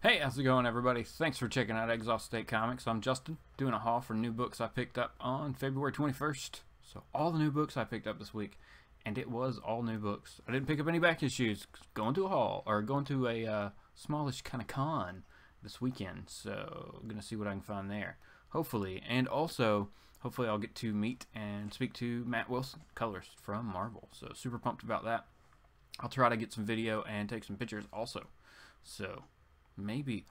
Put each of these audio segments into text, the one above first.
Hey, how's it going, everybody? Thanks for checking out Exilestate Comics. I'm Justin, doing a haul for new books I picked up on February 21st. So all the new books I picked up this week, and it was all new books. I didn't pick up any back issues. Going to a haul, or going to a smallish kind of con this weekend. So I'm going to see what I can find there. Hopefully, and also, hopefully I'll get to meet and speak to Matt Wilson, colorist from Marvel. So super pumped about that. I'll try to get some video and take some pictures also. So maybe,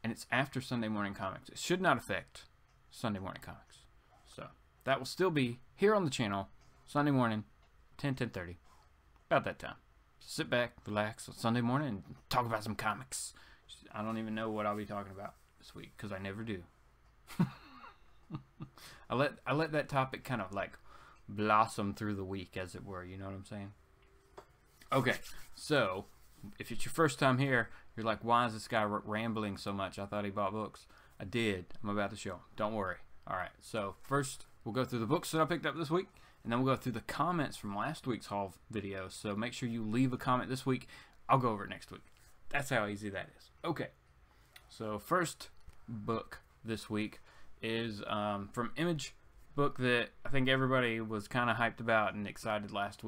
and it's after Sunday morning comics. It should not affect Sunday morning comics. So that will still be here on the channel Sunday morning, 10:30, about that time. Sit back, relax on Sunday morning, and talk about some comics. I don't even know what I'll be talking about this week because I never do. I let that topic kind of like blossom through the week, as it were. You know what I'm saying? Okay, so if it's your first time here, you're like, why is this guy rambling so much? I thought he bought books. I did. I'm about to show him. Don't worry. Alright, so first we'll go through the books that I picked up this week, and then we'll go through the comments from last week's haul video. So make sure you leave a comment this week. I'll go over it next week. That's how easy that is. Okay, so first book this week is from Image, book that I think everybody was kind of hyped about and excited last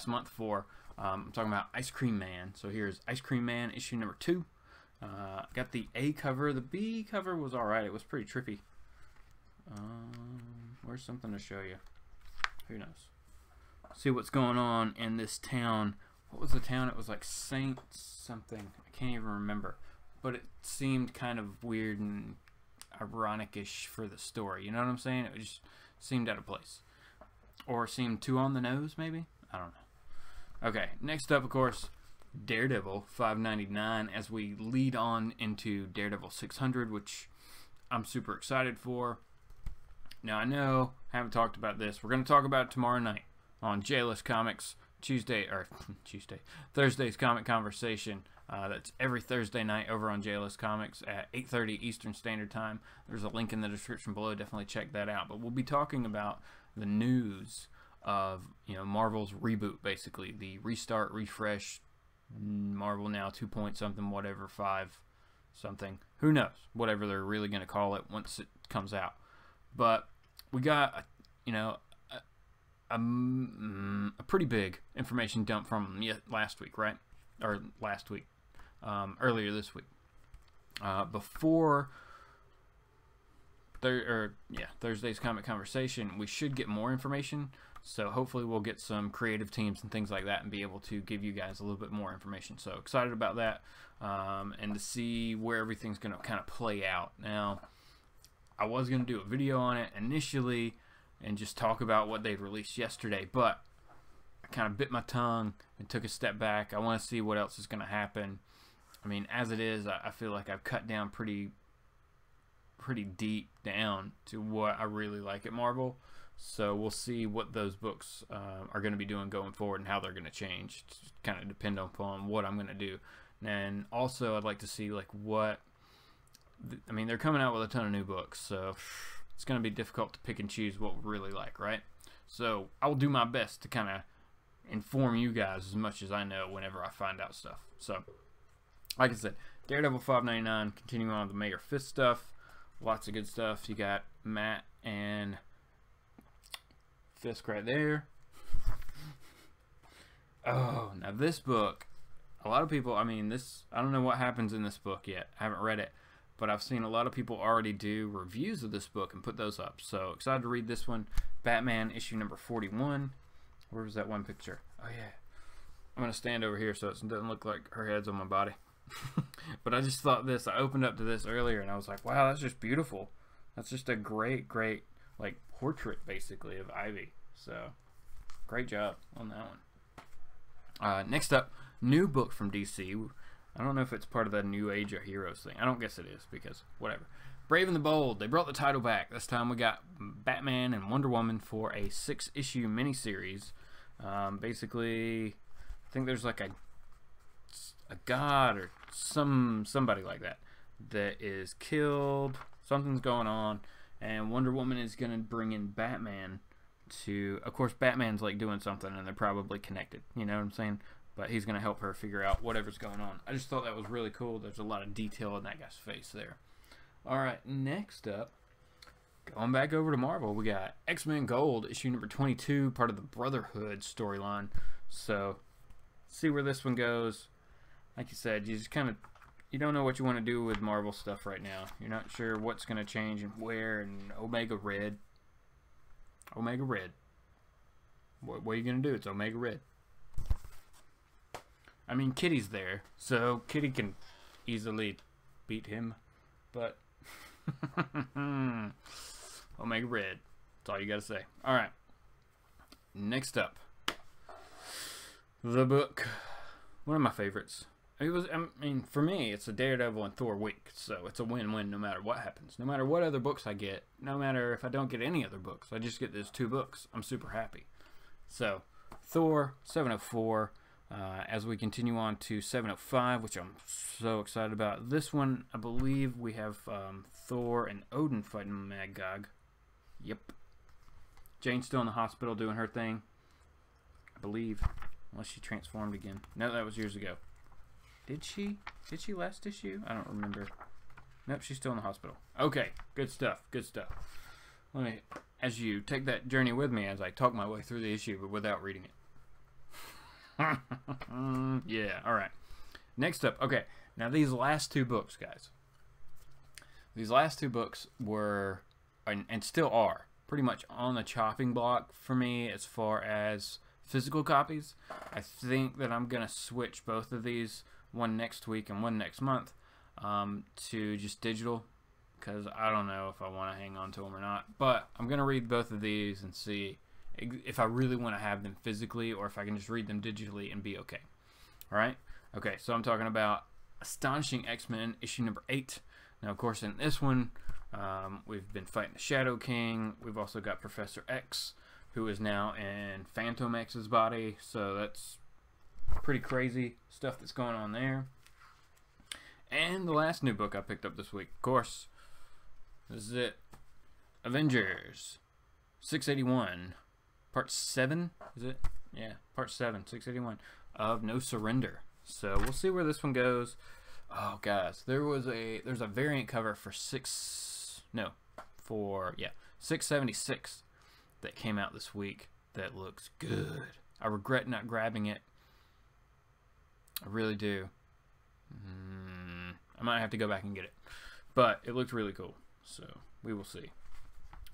month for. I'm talking about Ice Cream Man. So here's Ice Cream Man issue number 2. Got the A cover. The B cover was alright. It was pretty trippy. Where's something to show you? Who knows? See what's going on in this town. What was the town? It was like Saint something. I can't even remember. But it seemed kind of weird and ironic-ish for the story. You know what I'm saying? It just seemed out of place. Or seemed too on the nose, maybe? I don't know. Okay, next up, of course, Daredevil 599, as we lead on into Daredevil 600, which I'm super excited for. Now, I know I haven't talked about this. We're going to talk about it tomorrow night on JLS Comics, Thursday's Comic Conversation. That's every Thursday night over on JLS Comics at 8:30 Eastern Standard Time. There's a link in the description below. Definitely check that out. But we'll be talking about the news of, you know, Marvel's reboot, basically the restart, refresh, Marvel now 2 point something, whatever, 5 something, who knows, whatever they're really going to call it once it comes out. But we got a pretty big information dump from last week, right? Or last week, earlier this week, before Thursday's Comic Conversation. We should get more information. So hopefully we'll get some creative teams and things like that and be able to give you guys a little bit more information. So excited about that, and to see where everything's going to kind of play out. Now, I was going to do a video on it initially and just talk about what they released yesterday, but I kind of bit my tongue and took a step back. I want to see what else is going to happen. I mean, as it is, I feel like I've cut down pretty deep down to what I really like at Marvel. So we'll see what those books are going to be doing going forward and how they're going to change. It's kind of depend upon what I'm going to do. And also, I'd like to see like what. I mean, they're coming out with a ton of new books, so it's going to be difficult to pick and choose what we really like, right? So I'll do my best to kind of inform you guys as much as I know whenever I find out stuff. So, like I said, Daredevil 599, continuing on with the Mayor Fist stuff. Lots of good stuff. You got Matt and Fisk right there. Oh, now this book, a lot of people, I mean, I don't know what happens in this book yet. I haven't read it, but I've seen a lot of people already do reviews of this book and put those up. So excited to read this one. Batman issue number 41. Where was that one picture? Oh yeah. I'm going to stand over here so it doesn't look like her head's on my body. But I just thought this. I opened up to this earlier and I was like, wow, that's just beautiful. That's just a great like portrait basically of Ivy. So great job on that one. Next up, new book from DC. I don't know if it's part of the New Age of Heroes thing. I don't guess it is, because whatever. Brave and the Bold. They brought the title back. This time we got Batman and Wonder Woman for a 6-issue miniseries. Basically, I think there's like a god or somebody like that is killed. Something's going on, and Wonder Woman is gonna bring in Batman to. Of course, Batman's like doing something, and they're probably connected. You know what I'm saying? but he's going to help her figure out whatever's going on. I just thought that was really cool. There's a lot of detail in that guy's face there. All right, next up, going back over to Marvel, we got X-Men Gold, issue number 22, part of the Brotherhood storyline. So, see where this one goes. Like you said, you just kind of, you don't know what you want to do with Marvel stuff right now. You're not sure what's going to change and where, and Omega Red. Omega Red. What are you going to do? It's Omega Red. I mean, Kitty's there, so Kitty can easily beat him, but Omega Red. That's all you gotta say. Alright. Next up. The book. One of my favorites. It was, I mean, for me, it's a Daredevil and Thor week, so it's a win-win no matter what happens. No matter what other books I get, no matter if I don't get any other books, I just get those 2 books. I'm super happy. So, Thor, 704. As we continue on to 705, which I'm so excited about. This one, I believe we have Thor and Odin fighting Magog. Yep. Jane's still in the hospital doing her thing, I believe. Unless she transformed again. No, that was years ago. Did she? Did she last issue? I don't remember. Nope, she's still in the hospital. Okay, good stuff, good stuff. Let me, as you take that journey with me as I talk my way through the issue, but without reading it. Yeah, alright. Next up, okay, now these last 2 books, guys. These last 2 books were, and still are, pretty much on the chopping block for me as far as physical copies. I think that I'm going to switch both of these, one next week and one next month, to just digital, because I don't know if I want to hang on to them or not. But I'm going to read both of these and see if I really want to have them physically or if I can just read them digitally and be okay. Alright? Okay, so I'm talking about Astonishing X-Men, issue number 8. Now, of course, in this one, we've been fighting the Shadow King. We've also got Professor X, who is now in Phantom X's body. So that's pretty crazy stuff that's going on there. And the last new book I picked up this week, of course, this is it. Avengers 681. Part 7, is it? Yeah, part 7, 681 of No Surrender. So we'll see where this one goes. Oh, guys, there's a variant cover for 676 that came out this week that looks good. I regret not grabbing it. I really do. I might have to go back and get it, but it looked really cool. So we will see.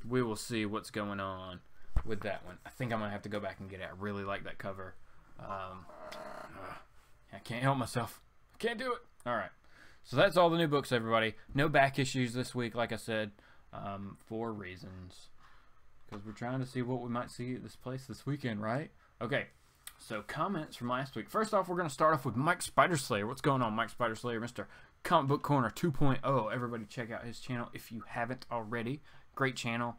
We will see what's going on with that one. I think I'm gonna have to go back and get it. I really like that cover. I can't help myself. I can't do it. All right. So that's all the new books, everybody. No back issues this week, like I said, for reasons. Because we're trying to see what we might see at this place this weekend, right? Okay. So comments from last week. First off, we're going to start off with Mike Spiderslayer. What's going on, Mike Spiderslayer? Mr. Comic Book Corner 2.0. Everybody check out his channel if you haven't already. Great channel.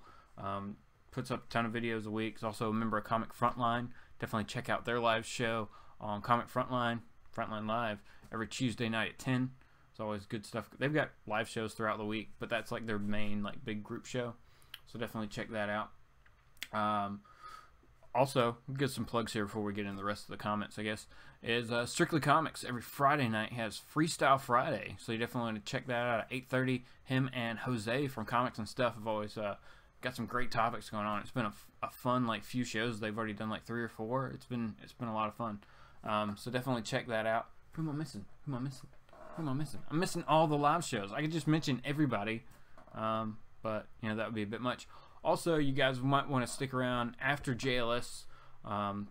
Puts up a ton of videos a week. He's also a member of ComicFrontline. Definitely check out their live show on ComicFrontline, Frontline Live, every Tuesday night at 10. It's always good stuff. They've got live shows throughout the week, but that's like their main like big group show. So definitely check that out. Also, we'll get some plugs here before we get into the rest of the comments, I guess, is Strictly Comics. Every Friday night has Freestyle Friday, so you definitely want to check that out at 8:30. Him and Jose from Comics and Stuff have always got some great topics going on. It's been a fun like few shows. They've already done like 3 or 4. It's been a lot of fun. So definitely check that out. Who am I missing? Who am I missing? Who am I missing? I'm missing all the live shows. I could just mention everybody, but you know that would be a bit much. Also, you guys might want to stick around after JLS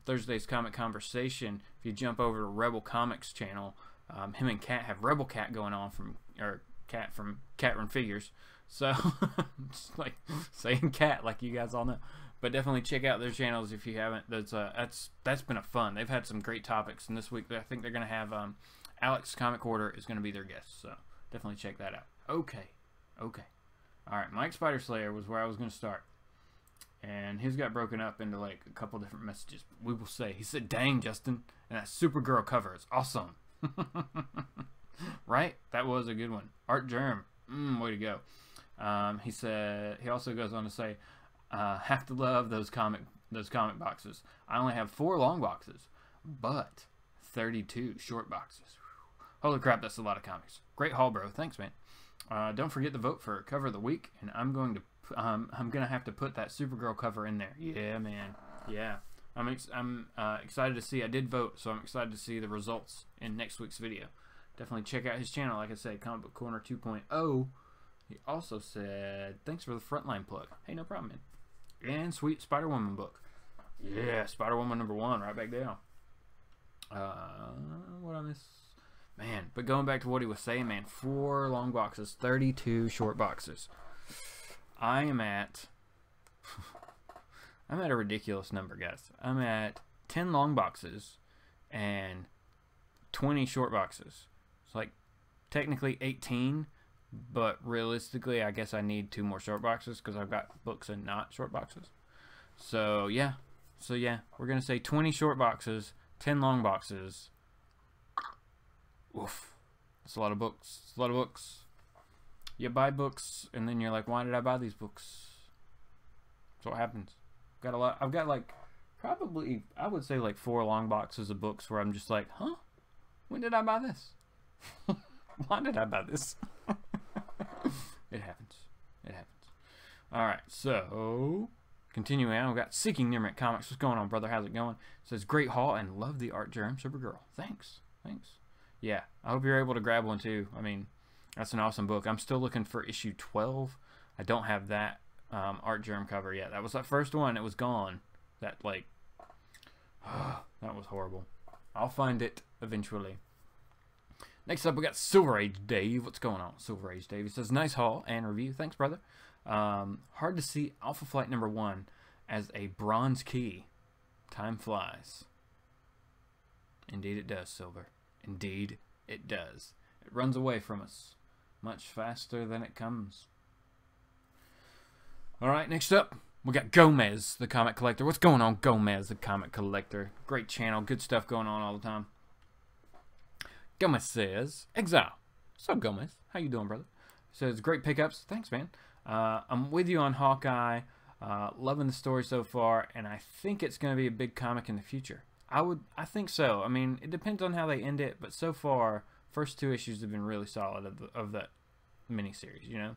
Thursday's Comic Conversation. If you jump over to Rebel Comics channel, him and Cat have Rebel Cat going on from Cat from Cat Run Figures. So just like saying Cat, like you guys all know. But definitely check out their channels if you haven't. That's been a fun. They've had some great topics, and this week I think they're gonna have Alex Comic Order is gonna be their guest. So definitely check that out. Okay. Alright, Mike Spiderslayer was where I was going to start. And his got broken up into like a couple different messages. We will say. He said, dang, Justin. And that Supergirl cover is awesome. Right? That was a good one. Art Germ. Way to go. He said, he also goes on to say, have to love those comic boxes. I only have 4 long boxes. But 32 short boxes. Holy crap, that's a lot of comics. Great haul, bro. Thanks, man. Don't forget to vote for cover of the week, and I'm gonna have to put that Supergirl cover in there. Yeah, man. Yeah, I'm excited to see. I did vote, so I'm excited to see the results in next week's video. Definitely check out his channel. Like I said, Comic Book Corner 2.0. He also said, "Thanks for the Frontline plug." Hey, no problem, man. And sweet Spider-Woman book. Yeah, Spider-Woman #1, right back down. What I miss? Man, but going back to what he was saying, man, 4 long boxes, 32 short boxes. I am at I'm at a ridiculous number, guys. I'm at 10 long boxes and 20 short boxes. It's like technically 18, but realistically I guess I need 2 more short boxes because I've got books and not short boxes. So yeah, we're gonna say 20 short boxes, 10 long boxes. Oof, that's a lot of books. It's a lot of books. You buy books and then you're like, why did I buy these books? That's what happens. Got a lot. I've got like probably, I would say like 4 long boxes of books where I'm just like, huh? When did I buy this? Why did I buy this? It happens. It happens. All right, so continuing on, we've got Seeking Nearmint Comics. What's going on, brother? How's it going? It says great haul and love the art, Jerem Supergirl. Thanks. Yeah, I hope you're able to grab one too. I mean, that's an awesome book. I'm still looking for issue 12. I don't have that art germ cover yet. That was that first one. It was gone. That like, that was horrible. I'll find it eventually. Next up, we got Silver Age Dave. What's going on, Silver Age Dave? He says nice haul and review. Thanks, brother. Hard to see Alpha Flight #1 as a bronze key. Time flies. Indeed it does, Silver. Indeed it does. It runs away from us much faster than it comes. Alright, next up, we got Gomez, the comic collector. What's going on, Gomez, the comic collector? Great channel, good stuff going on all the time. Gomez says, Exile. What's up, Gomez? How you doing, brother? Says, great pickups. Thanks, man. I'm with you on Hawkeye. Loving the story so far, and I think it's going to be a big comic in the future. I think so. I mean, it depends on how they end it, but so far, first 2 issues have been really solid of that miniseries, you know?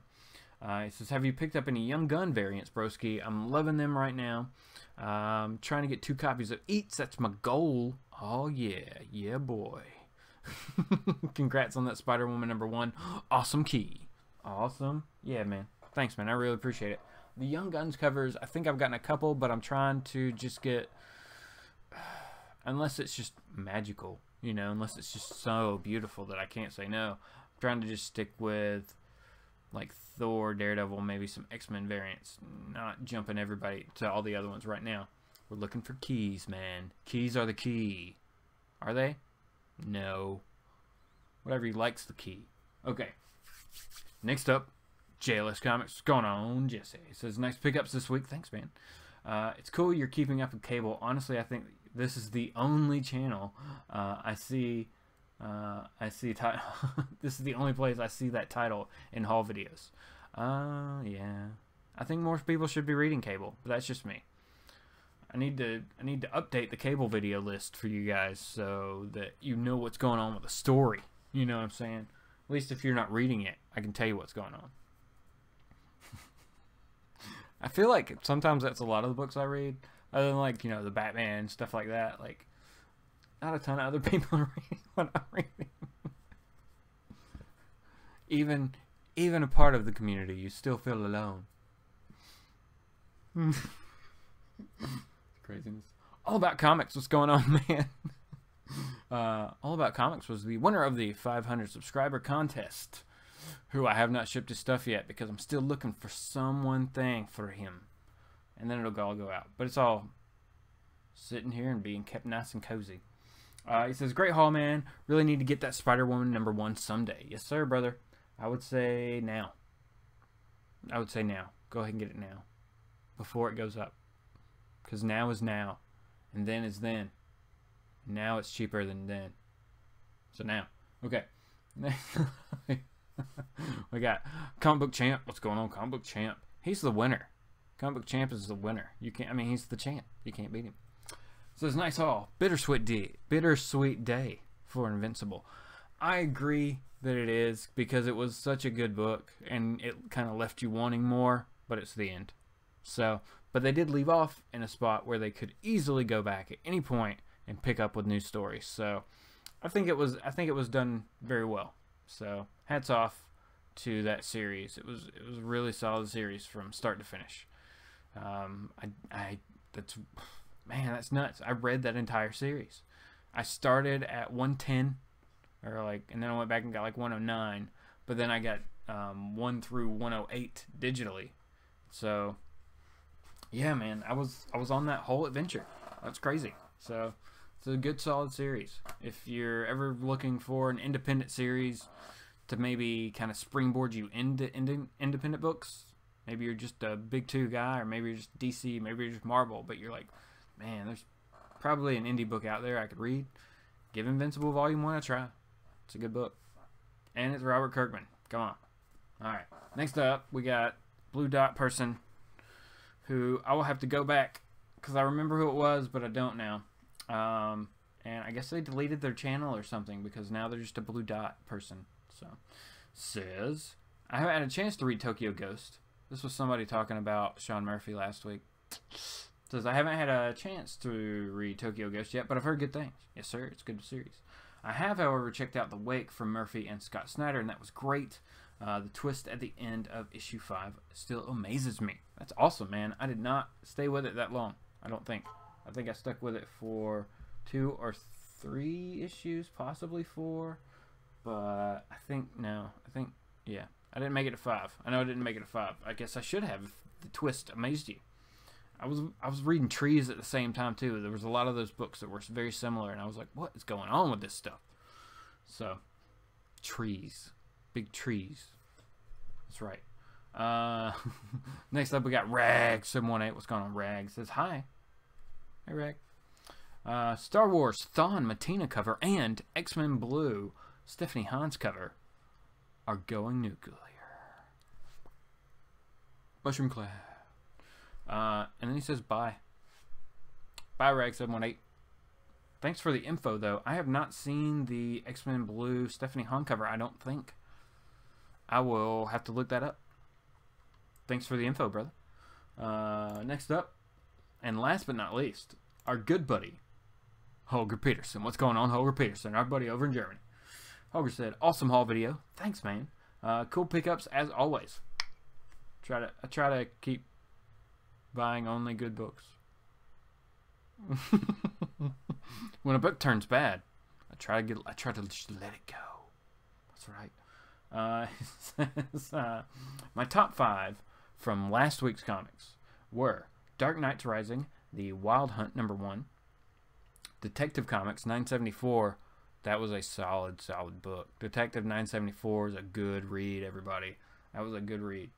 It says, have you picked up any Young Gun variants, broski? I'm loving them right now. Trying to get 2 copies of each. That's my goal. Oh, yeah. Yeah, boy. Congrats on that Spider-Woman #1. Awesome key. Awesome. Yeah, man. Thanks, man. I really appreciate it. The Young Guns covers, I think I've gotten a couple, but I'm trying to just get... Unless it's just magical, you know, unless it's just so beautiful that I can't say no. I'm trying to just stick with, like, Thor, Daredevil, maybe some X-Men variants. Not jumping everybody to all the other ones right now. We're looking for keys, man. Keys are the key. Are they? No. Whatever he likes the key. Okay. Next up, JLS Comics. What's going on, Jesse? It says, nice pickups this week. Thanks, man. It's cool you're keeping up with cable. Honestly, I think this is the only channel I see this is the only place I see that title in haul videos. Yeah. I think more people should be reading cable, but that's just me. I need to update the cable video list for you guys so that you know what's going on with the story. You know what I'm saying? At least if you're not reading it, I can tell you what's going on. I feel like sometimes that's a lot of the books I read. Other than, like, you know, the Batman, stuff like that. Like, not a ton of other people are reading what I'm reading. Even a part of the community, you still feel alone. Craziness. All About Comics. What's going on, man? All About Comics was the winner of the 500 subscriber contest, who I have not shipped his stuff yet because I'm still looking for one thing for him. And then it'll all go out. But it's all sitting here and being kept nice and cozy. He says, great haul, man. Really need to get that Spider-Woman #1 someday. Yes, sir, brother. I would say now. I would say now. Go ahead and get it now. Before it goes up. Because now is now. And then is then. Now it's cheaper than then. So now. Okay. We got Comic Book Champ. What's going on, Comic Book Champ? He's the winner. Comic Book Champ is the winner. You can't. I mean, he's the champ. You can't beat him. Says, nice haul. Bittersweet day for Invincible. I agree that it is, because it was such a good book and it kind of left you wanting more, but it's the end. So, but they did leave off in a spot where they could easily go back at any point and pick up with new stories. So, I think it was done very well. So, hats off to that series. It was a really solid series from start to finish. That's nuts. I read that entire series. I started at 110, and then I went back and got like 109, but then I got 1 through 108 digitally. So, yeah, man, I was on that whole adventure. That's crazy. So, it's a good, solid series. If you're ever looking for an independent series to maybe kind of springboard you into independent books, maybe you're just a big two guy, or maybe you're just DC, maybe you're just Marvel, but you're like, man, there's probably an indie book out there I could read. Give Invincible Volume 1 a try. It's a good book. And it's Robert Kirkman. Come on. Alright. Next up, we got Blue Dot Person, who I will have to go back, because I remember who it was, but I don't now. And I guess they deleted their channel or something, because now they're just a Blue Dot Person. So, says, I haven't had a chance to read Tokyo Ghost. This was somebody talking about Sean Murphy last week. Says, I haven't had a chance to read Tokyo Ghost yet, but I've heard good things. Yes, sir. It's a good series. I have, however, checked out The Wake from Murphy and Scott Snyder, and that was great. The twist at the end of issue 5 still amazes me. That's awesome, man. I did not stay with it that long, I don't think. I think I stuck with it for 2 or 3 issues, possibly 4. But I think, yeah. I didn't make it to 5. I know I didn't make it to 5. I guess I should have if the twist amazed you. I was reading Trees at the same time too. There was a lot of those books that were very similar, and I was like, what is going on with this stuff? So, Trees. Big trees. That's right. Next up we got Rag718. What's going on, Rag? Says hi. Hey, Rag. Star Wars Thawne Matina cover and X-Men Blue Stephanie Hans cover are going nuclear. Mushroom Cloud. And then he says bye. Bye, Rag718. Thanks for the info, though. I have not seen the X-Men Blue Stephanie Han cover, I don't think. I will have to look that up. Thanks for the info, brother. Next up, and last but not least, our good buddy, Holger Peterson. What's going on, Holger Peterson? Our buddy over in Germany. Holger said, awesome haul video. Thanks, man. Cool pickups as always. I try to keep buying only good books. When a book turns bad, I try to just let it go. That's right. My top 5 from last week's comics were Dark Knight's Rising, The Wild Hunt #1, Detective Comics 974. That was a solid book. Detective 974 is a good read, everybody. That was a good read.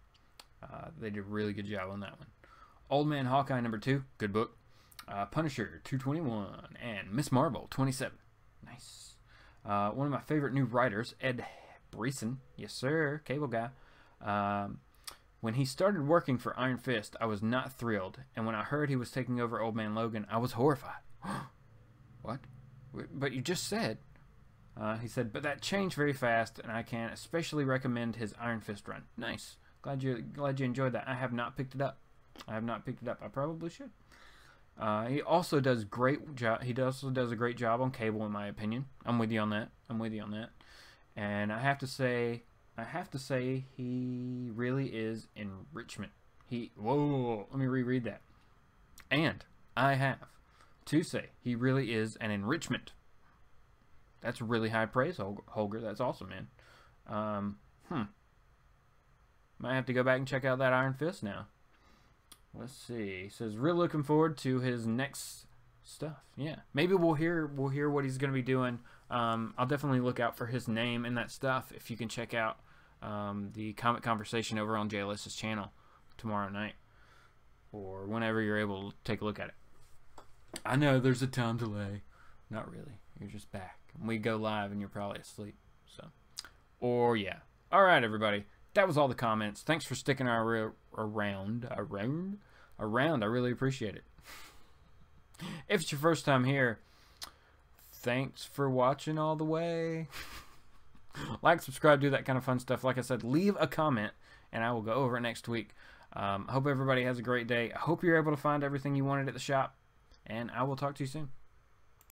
They did a really good job on that one. Old Man Hawkeye #2, good book. Punisher 221 and Miss Marvel 27. Nice. One of my favorite new writers, Ed Brisson. Yes, sir. Cable guy. When he started working for Iron Fist, I was not thrilled. And when I heard he was taking over Old Man Logan, I was horrified. What? But you just said. He said, but that changed very fast, and I can especially recommend his Iron Fist run. Nice. Glad you enjoyed that. I have not picked it up. I probably should. He also does great job. He also does a great job on Cable, in my opinion. I'm with you on that. And I have to say he really is enrichment. Let me reread that. And I have to say he really is an enrichment. That's really high praise, Holger. That's awesome, man. Might have to go back and check out that Iron Fist now. Let's see. He says, real looking forward to his next stuff. Yeah. Maybe we'll hear what he's going to be doing. I'll definitely look out for his name in that stuff if you can check out the Comic Conversation over on JLS's channel tomorrow night. Or whenever you're able to take a look at it. I know there's a time delay. Not really. You're just back. We go live and you're probably asleep. So, or yeah. All right, everybody. That was all the comments. Thanks for sticking around. I really appreciate it. If it's your first time here, thanks for watching all the way. Like, subscribe, do that kind of fun stuff. Like I said, leave a comment, and I will go over it next week. Hope everybody has a great day. I hope you're able to find everything you wanted at the shop, and I will talk to you soon.